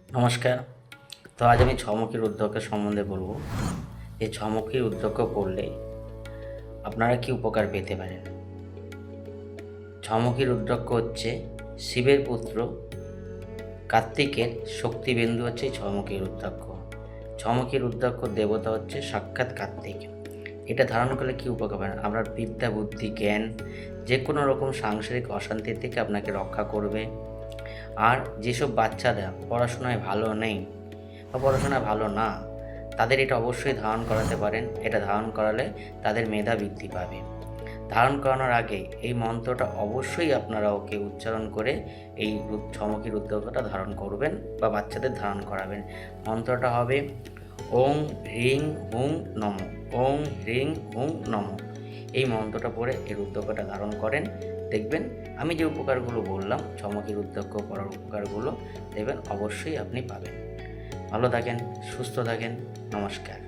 নমস্কার। তো আজ আমি ছমুখী রুদ্রাক্ষের সম্বন্ধে বলবো। এই ছমুখী রুদ্রাক্ষ পড়লে আপনারা কি উপকার পেতে পারেন। ছমুখী রুদ্রাক্ষ হচ্ছে শিবের পুত্র কার্তিকের শক্তিবিন্দু হচ্ছে এই ছমুখী রুদ্রাক্ষ। ছমুখী রুদ্রাক্ষ দেবতা হচ্ছে সাক্ষাৎ কার্তিক। এটা ধারণ করলে কি উপকার পাবেন, আপনার বিদ্যা বুদ্ধি জ্ঞান যে কোনো রকম সাংসারিক অশান্তি থেকে আপনাকে রক্ষা করবে। আর যেসব বাচ্চারা পড়াশোনায় ভালো নেই বা পড়াশোনায় ভালো না, তাদের এটা অবশ্যই ধারণ করাতে পারেন। এটা ধারণ করালে তাদের মেধা বৃদ্ধি পাবে। ধারণ করানোর আগে এই মন্ত্রটা অবশ্যই আপনারা ওকে উচ্চারণ করে এই ছমুখী রুদ্রাক্ষটা ধারণ করবেন বা বাচ্চাদের ধারণ করাবেন। মন্ত্রটা হবে ওং হ্রিং হুং নম, ওং হ্রিং হুং নম। এই মন্ত্রটা পড়ে এই রুদ্রাক্ষটা ধারণ করেন, দেখবেন আমি যে উপকারগুলো বললাম ছমুখী রুদ্রাক্ষ পড়ার উপকারগুলো দেখবেন অবশ্যই আপনি পাবেন। ভালো থাকেন, সুস্থ থাকেন। নমস্কার।